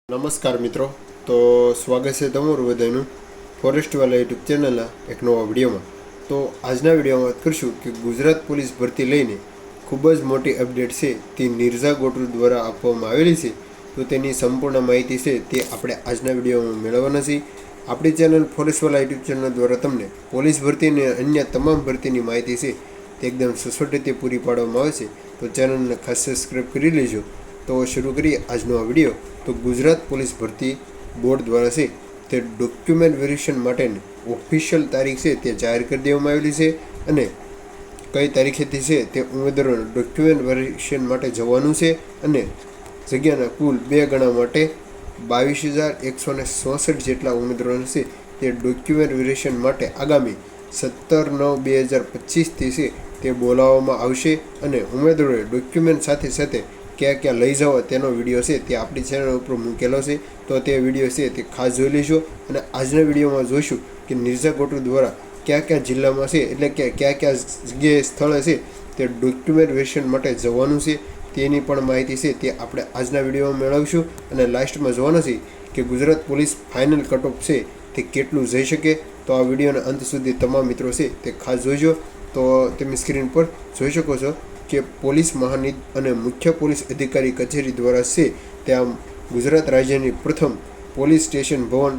નમસ્કાર મિત્રો, તો સ્વાગત છે તમારું બધાનું ફોરેસ્ટવાલા યુટ્યુબ ચેનલના એક નવા વિડીયોમાં. તો આજના વિડીયોમાં વાત કરીશું કે ગુજરાત પોલીસ ભરતી લઈને ખૂબ જ મોટી અપડેટ છે તે નિર્ઝા ગોટુ દ્વારા આપવામાં આવેલી છે. તો તેની સંપૂર્ણ માહિતી છે તે આપણે આજના વિડીયોમાં મેળવવાના છીએ. આપણી ચેનલ ફોરેસ્ટવાલા યુટ્યુબ ચેનલ દ્વારા તમને પોલીસ ભરતી અને અન્ય તમામ ભરતીની માહિતી છે તે એકદમ સચોટ રીતે પૂરી પાડવામાં આવે છે. તો ચેનલને ખાસ સબસ્ક્રાઈબ કરી લેજો. તો શરૂ કરીએ આજનો આ વિડીયો. તો ગુજરાત પોલીસ ભરતી બોર્ડ દ્વારા છે તે ડોક્યુમેન્ટ વેરિફિકેશન માટેની ઓફિશિયલ તારીખ છે તે જાહેર કરી દેવામાં આવેલી છે. અને કઈ તારીખેથી છે તે ઉમેદવારોને ડોક્યુમેન્ટ વેરિફિકેશન માટે જવાનું છે. અને જગ્યાના કુલ 2 ગણા માટે 22,166 જેટલા ઉમેદવારો છે તે ડોક્યુમેન્ટ વેરિફિકેશન માટે આગામી 17/9/2025થી છે તે બોલાવવામાં આવશે. અને ઉમેદવારોએ ડોક્યુમેન્ટ સાથે સાથે ક્યાં ક્યાં લઈ જવા તેનો વિડીયો છે તે આપણી ચેનલ ઉપર મૂકેલો છે. તો તે વિડીયો છે તે ખાસ જોઈ લેજો. અને આજના વિડીયોમાં જોઈશું કે નિર્ઝા ગોટુ દ્વારા કયા કયા જિલ્લામાં છે એટલે કે કયા કયા જગ્યાએ સ્થળે છે તે ડોક્યુમેન્ટ વેરિફિકેશન માટે જવાનું છે તેની પણ માહિતી છે તે આપણે આજના વિડીયોમાં મેળવીશું. અને લાસ્ટમાં જોવાના છે કે Gujarat police final cut off છે તે કેટલું જઈ શકે. તો આ વિડીયોના અંત સુધી તમામ મિત્રો છે તે ખાસ જોઈજો. તો તમે સ્ક્રીન પર જોઈ શકો છો કે પોલીસ મહાનિદ અને મુખ્ય પોલીસ અધિકારી કચેરી દ્વારા છે ત્યાં ગુજરાત રાજ્યની પ્રથમ પોલીસ સ્ટેશન ભવન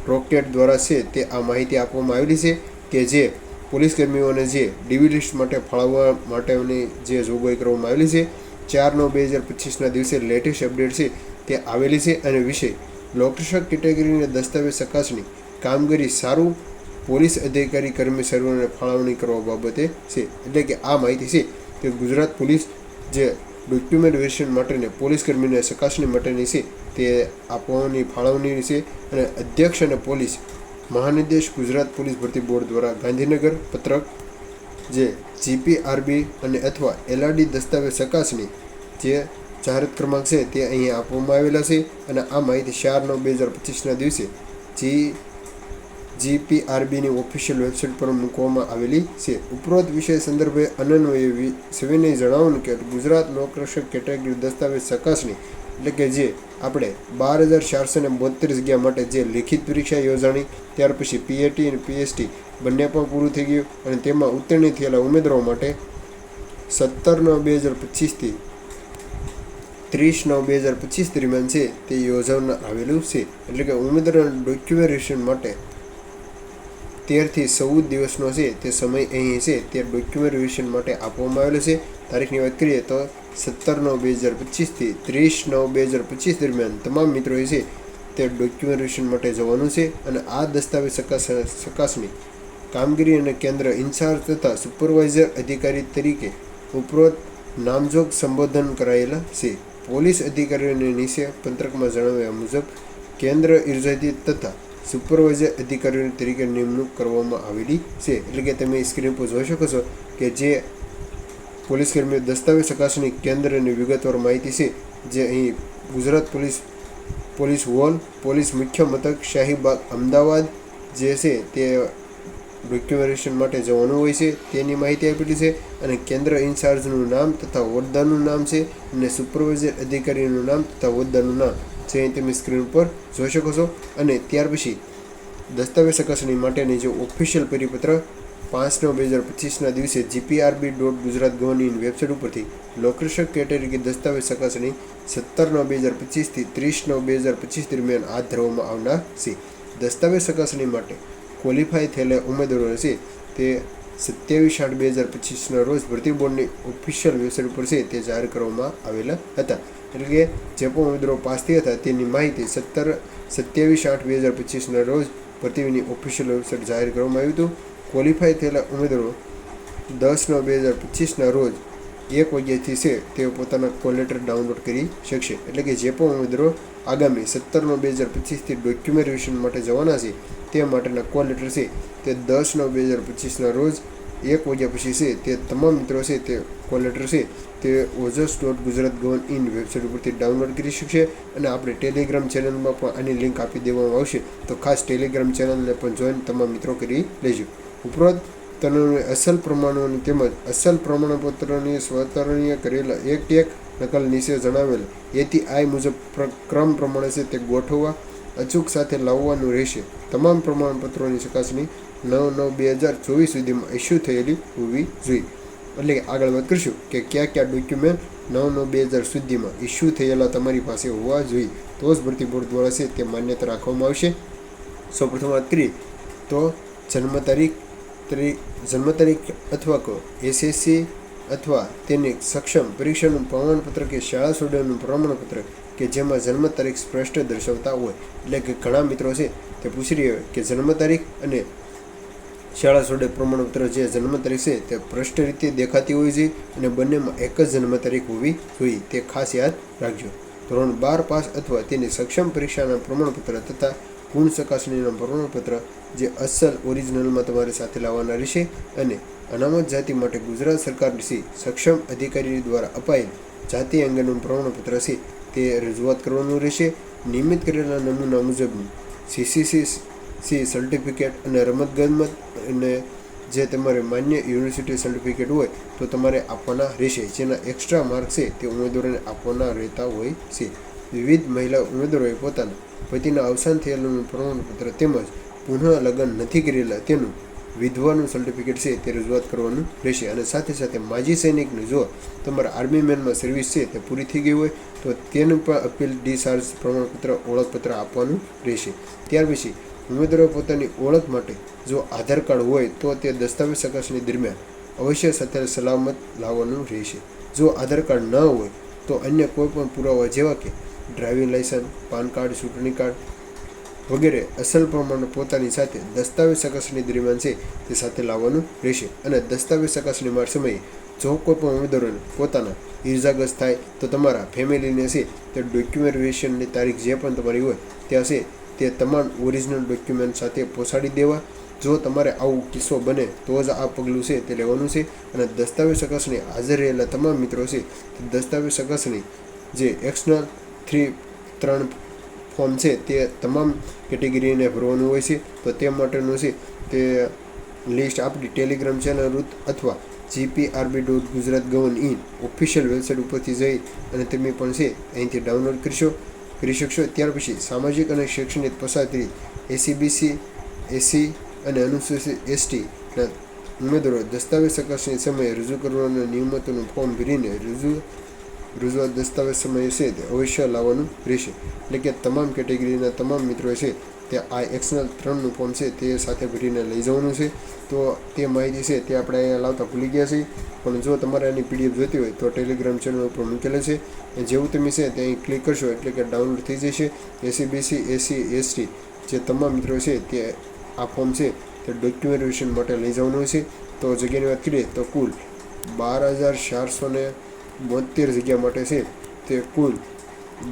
રોકેટ દ્વારા છે તે આ માહિતી આપવામાં આવેલી છે કે જે પોલીસ કર્મીઓને જે ડીવી લિસ્ટ માટે ફાળવવા માટેની જે જોગવાઈ કરવામાં આવેલી છે 4/9/2025ના દિવસે લેટેસ્ટ અપડેટ છે તે આવેલી છે. અને વિશે લોકરક્ષક કેટેગરીની દસ્તાવેજ ચકાસણી કામગીરી સારું પોલીસ અધિકારી કર્મચારીઓને ફાળવણી કરવા બાબતે છે. એટલે કે આ માહિતી છે કે ગુજરાત પોલીસ જે ડોક્યુમેન્ટ વેરિફિકેશન માટેને પોલીસ કર્મીને ચકાસણી માટેની છે તે આપવાની ફાળવણી છે. અને અધ્યક્ષ અને પોલીસ મહાનિદેશ ગુજરાત પોલીસ ભરતી બોર્ડ દ્વારા ગાંધીનગર પત્રક જે જીપીઆરબી અને અથવા એલઆરડી દસ્તાવેજ ચકાસણી જે જાહેરાત ક્રમાંક છે તે અહીંયા આપવામાં આવેલા છે. અને આ માહિતી 4/9/2025ના દિવસે જીપીઆરબીની ઓફિશિયલ વેબસાઇટ પર મૂકવામાં આવેલી છે. ઉપરોક્ત વિષય સંદર્ભે અન્વયે સવિનય જણાવવાનું કે ગુજરાત લોકરક્ષક કેટેગરી દસ્તાવેજ ચકાસણી એટલે કે જે આપણે 12,472 જગ્યા માટે જે લિખિત પરીક્ષા યોજાણી, ત્યાર પછી પીએટી અને પીએસટી બંને પણ પૂરું થઈ ગયું. અને તેમાં ઉત્તીર્ણ થયેલા ઉમેદવારો માટે 17/9/2025થી 30/9/2025 દરમિયાન છે તે યોજવામાં આવેલું છે. એટલે કે ઉમેદવારોના ડોક્યુમેન્ટ વેરિફિકેશન માટે 13 થી 14 દિવસનો છે તે સમય અહીં છે તે ડોક્યુમેન્ટ વેરિફિકેશન માટે આપવામાં આવેલો છે. તારીખની વાત કરીએ તો 17/9/2025થી 30/9/2025 દરમિયાન તમામ મિત્રોએ છે તે ડોક્યુમેન્ટ વેરિફિકેશન માટે જવાનું છે. અને આ દસ્તાવેજ ચકાસણી કામગીરી અને કેન્દ્ર ઇન્ચાર્જ તથા સુપરવાઇઝર અધિકારી તરીકે ઉપરોક્ત નામજોગ સંબોધન કરાયેલા છે. પોલીસ અધિકારીઓને નીચે પત્રકમાં જણાવ્યા મુજબ કેન્દ્ર ઇન્ચાર્જ તથા સુપરવાઇઝર અધિકારીઓ તરીકે નિમણૂક કરવામાં આવેલી છે. એટલે કે તમે સ્ક્રીન પર જોઈ શકો છો કે જે પોલીસ કર્મીઓ દસ્તાવેજ ચકાસણી કેન્દ્રની વિગતવાર માહિતી છે જે અહીં ગુજરાત પોલીસ હોલ પોલીસ મુખ્ય મથક શાહીબાગ અમદાવાદ જે છે તે ડોક્યુમેન્ટેશન માટે જવાનું હોય છે તેની માહિતી આપેલી છે. અને કેન્દ્ર ઇન્ચાર્જનું નામ તથા હોદ્દાનું નામ છે. અને સુપરવાઇઝર અધિકારીનું નામ તથા હોદ્દાનું નામ જે અહીં તમે સ્ક્રીન પર જોઈ શકો છો. અને ત્યાર પછી દસ્તાવેજ ચકાસણી માટેની જે ઓફિશિયલ પરિપત્ર 5/9/2025ના દિવસે gprb.gujarat.gov.in વેબસાઇટ ઉપરથી લોકરક્ષક કેટેગરી દસ્તાવેજ ચકાસણી 17/9/2025થી 30/9/2025 દરમિયાન હાથ ધરવામાં આવનાર છે. દસ્તાવેજ ચકાસણી માટે ક્વોલિફાય થયેલા ઉમેદવારો છે તે 27/8/2025ના રોજ ભરતી બોર્ડની ઓફિશિયલ વેબસાઇટ ઉપર છે તે જાહેર કરવામાં આવેલા હતા. એટલે કે જે પણ ઉમેદવારો પાસ થયા હતા તેની માહિતી 27/8/2025ના રોજ ભરતીની ઓફિશિયલ વેબસાઇટ જાહેર કરવામાં આવ્યું હતું. ક્વોલિફાય થયેલા ઉમેદવારો 10/9/2025ના રોજ 1 વાગ્યાથી છે તેઓ પોતાના કોલ લેટર ડાઉનલોડ કરી શકશે. એટલે કે જે પણ ઉમેદવારો આગામી 17/9/2025થી ડોક્યુમેન્ટ વેરિફિકેશન માટે જવાના છે તે માટેના કોલ લેટર છે તે 10/9/2025ના રોજ 1 વાગ્યા પછી છે તે તમામ મિત્રો છે તે કોલ લેટર છે તે ojas.gujarat.gov.in વેબસાઇટ ઉપરથી ડાઉનલોડ કરી શકશે. અને આપણે ટેલિગ્રામ ચેનલમાં પણ આની લિંક આપી દેવામાં આવશે. તો ખાસ ટેલિગ્રામ ચેનલને પણ જોઈન તમામ મિત્રો કરી લેજો. ઉપરોક્ત તનોને અસલ પ્રમાણોની તેમજ અસલ પ્રમાણપત્રની સ્વતરણીય કરેલા એક નકલ નીચે જણાવેલ ATI મુજબ ક્રમ પ્રમાણે છે તે ગોઠવવા અચૂક સાથે લાવવાનું રહેશે. તમામ પ્રમાણપત્રોની ચકાસણી 9/9/2024 સુધીમાં ઇસ્યુ થયેલી હોવી જોઈએ. એટલે કે આગળ વાત કરીશું કે કયા ડોક્યુમેન્ટ 9/9/2000 સુધીમાં ઇસ્યુ થયેલા તમારી પાસે હોવા જોઈએ, તો જ ભરતી બોર્ડ દ્વારા છે તે માન્યતા રાખવામાં આવશે. સૌપ્રથમ વાત કરીએ તો જન્મ તારીખ અથવા તો SSC અથવા તેની સક્ષમ પરીક્ષાનું પ્રમાણપત્ર કે શાળા સોડવાનું પ્રમાણપત્ર કે જેમાં જન્મ તારીખ સ્પષ્ટ દર્શાવતા હોય. એટલે કે ઘણા મિત્રો છે તે પૂછી રહ્યા કે જન્મ તારીખ અને શાળા સોડે પ્રમાણપત્ર જે જન્મ તારીખ છે તે સ્પષ્ટ રીતે દેખાતી હોવી જોઈએ અને બંનેમાં એક જ જન્મ તારીખ હોવી જોઈએ, તે ખાસ યાદ રાખજો. ધોરણ 12 પાસ અથવા તેની સક્ષમ પરીક્ષાના પ્રમાણપત્ર તથા ગુણ ચકાસણીના પ્રમાણપત્ર જે અસલ ઓરિજિનલમાં તમારે સાથે લાવવાના રહેશે અને અનામત જાતિ માટે ગુજરાત સરકારની સક્ષમ અધિકારી દ્વારા અપાયેલ જાતિ અંગેનું પ્રમાણપત્ર છે તે રજૂઆત કરવાનું રહેશે. નિયમિત કરેલા નમૂના મુજબનું CCC સર્ટિફિકેટ અને રમતગમત અને જે તમારે માન્ય યુનિવર્સિટી સર્ટિફિકેટ હોય તો તમારે આપવાના રહેશે, જેના એક્સ્ટ્રા માર્ક છે તે ઉમેદવારોને આપવાના રહેતા હોય છે. વિવિધ મહિલા ઉમેદવારોએ પોતાના પતિના અવસાન થયેલાનું પ્રમાણપત્ર તેમજ પુનઃ લગ્ન નથી કરેલા તેનું વિધવાનું સર્ટિફિકેટ છે તે રજૂઆત કરવાનું રહેશે. અને સાથે સાથે માજી સૈનિકને જો તમારા આર્મી મેનમાં સર્વિસ છે તે પૂરી થઈ ગઈ હોય તો તેનું પણ અપીલ ડિસ્ચાર્જ પ્રમાણપત્ર ઓળખપત્ર આપવાનું રહેશે. ત્યાર પછી ઉમેદવારો પોતાની ઓળખ માટે જો આધાર કાર્ડ હોય તો તે દસ્તાવેજ ચકાસણી દરમિયાન અવશ્ય સાથે સલામત લાવવાનું રહેશે. જો આધાર કાર્ડ ન હોય તો અન્ય કોઈ પણ પુરાવા જેવા કે ડ્રાઇવિંગ લાયસન્સ, પાન કાર્ડ, ચૂંટણી કાર્ડ વગેરે અસલ પ્રમાણે પોતાની સાથે દસ્તાવેજ ચકાસણી દરમિયાન છે તે સાથે લાવવાનું રહેશે. અને દસ્તાવેજ ચકાસણી સમયે જો કોઈ પણ ઉમેદવારોને પોતાના ઇજાગ્રસ્ત થાય તો તમારા ફેમિલીને છે તે ડોક્યુમેન્ટેશનની તારીખ જે પણ તમારી હોય ત્યાં છે તે તમામ ઓરિજિનલ ડોક્યુમેન્ટ સાથે પહોંચાડી દેવા. જો તમારે આવું કિસ્સો બને તો જ આ પગલું છે તે લેવાનું છે. અને દસ્તાવેજ ચકાસણી હાજર રહેલા તમામ મિત્રો છે તે દસ્તાવેજ ચકાસણી જે એક્સટર્નલ 3 ફોર્મ છે તે તમામ કેટેગરીને ભરવાનું હોય છે. તો તે માટેનું છે તે લિસ્ટ આપણી ટેલિગ્રામ ચેનલ અથવા gprb.gujarat.gov.in ઓફિશિયલ વેબસાઇટ ઉપરથી જઈ અને તમે પણ છે અહીંથી ડાઉનલોડ કરી શકશો. ત્યાર પછી સામાજિક અને શૈક્ષણિક પછાતરી SCBC, SC અને અનુસૂચિત ST ના ઉમેદવારો દસ્તાવેજ ચકાસણી સમયે રજૂ કરવાના નિયમોનું ફોર્મ ભરીને રજૂઆત દસ્તાવેજ સમયે છે તે અવશ્ય લાવવાનું રહેશે. એટલે કે તમામ કેટેગરીના તમામ મિત્રો છે તે આ એક્સટર્નલ 3નું ફોર્મ છે તે સાથે ભરીને લઈ જવાનું છે. તો તે માહિતી છે તે આપણે અહીંયા લાવતા ભૂલી ગયા છીએ, પણ જો તમારે આની PDF જોઈતી હોય તો ટેલિગ્રામ ચેનલ ઉપર મૂકેલું છે. જેવું તમે છે તે અહીં ક્લિક કરશો એટલે કે ડાઉનલોડ થઈ જશે. SCBC, SC, ST જે તમામ મિત્રો છે તે આ ફોર્મ છે તે ડોક્યુમેન્ટેશન માટે લઈ જવાનું છે. તો જગ્યાની વાત કરીએ તો કુલ 12,472 જગ્યા માટે છે તે કુલ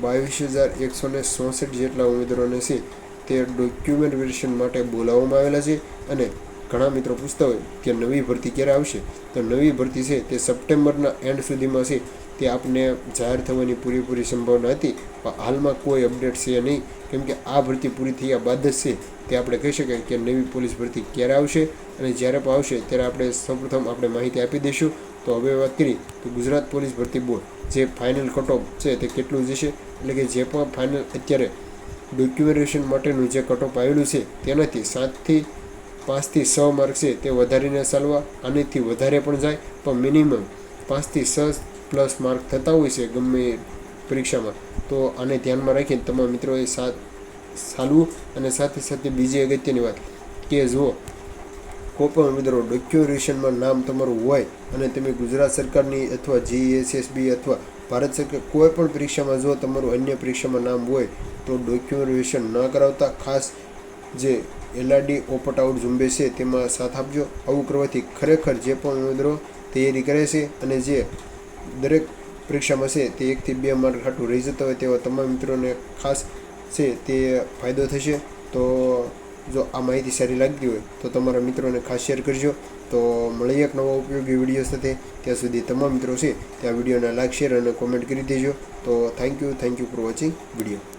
22,166 જેટલા ઉમેદવારોને છે તે ડોક્યુમેન્ટ વેરિફિકેશન માટે બોલાવવામાં આવેલા છે. અને ઘણા મિત્રો પૂછતા હોય કે નવી ભરતી ક્યારે આવશે, તો નવી ભરતી છે તે સપ્ટેમ્બરના એન્ડ સુધીમાં છે તે આપને જાહેર થવાની પૂરેપૂરી સંભાવના હતી, પણ હાલમાં કોઈ અપડેટ છે નહીં. કેમ કે આ ભરતી પૂરી થયા બાદ જ છે તે આપણે કહી શકાય કે નવી પોલીસ ભરતી ક્યારે આવશે. અને જ્યારે પણ આવશે ત્યારે આપણે સૌપ્રથમ આપણે માહિતી આપી દઈશું. તો હવે વાત કરીએ તો ગુજરાત પોલીસ ભરતી બોર્ડ જે ફાઇનલ કટ ઓફ છે તે કેટલું જશે, એટલે કે જે પણ ફાઇનલ અત્યારે ડોક્યુમેન્ટેશન માટેનું જે કટ ઓફ આવેલું છે તેનાથી 5 થી 6 માર્ક છે તે વધારીને ચાલવા, આનેથી વધારે પણ જાય પણ મિનિમમ 5 થી 6 પ્લસ માર્ક થતા હોય છે ગમે પરીક્ષામાં. તો આને ધ્યાનમાં રાખીને તમામ મિત્રોએ ચાલવું. અને સાથે સાથે બીજી અગત્યની વાત કે જો કોઈ પણ ઉમેદવારો ડોક્યુમેન્ટેશનમાં નામ તમારું હોય અને તમે ગુજરાત સરકારની અથવા GSSB અથવા ભારત સરકાર કોઈ પણ પરીક્ષામાં જો તમારું અન્ય પરીક્ષામાં નામ હોય તો ડોક્યુમેન્ટેશન ન કરાવતા ખાસ જે LRD ઓપટ આઉટ ઝુંબેશ છે તેમાં સાથ આપજો. આવું કરવાથી ખરેખર જે પણ ઉમેદવારો તૈયારી કરે છે અને જે દરેક પરીક્ષામાં છે તે 1 થી 2 માર્ક હાટું રહી જતા હોય તેવા તમામ મિત્રોને ખાસ છે તે ફાયદો થશે. તો જો આ માહિતી સારી લાગતી હોય તો તમારા મિત્રોને ખાસ શેર કરજો. તો મળીએ એક નવા ઉપયોગી વિડીયો સાથે. ત્યાં સુધી તમામ મિત્રો છે તે આ વિડીયોને લાઈક, શેર અને કોમેન્ટ કરી દેજો. તો thank you for watching video.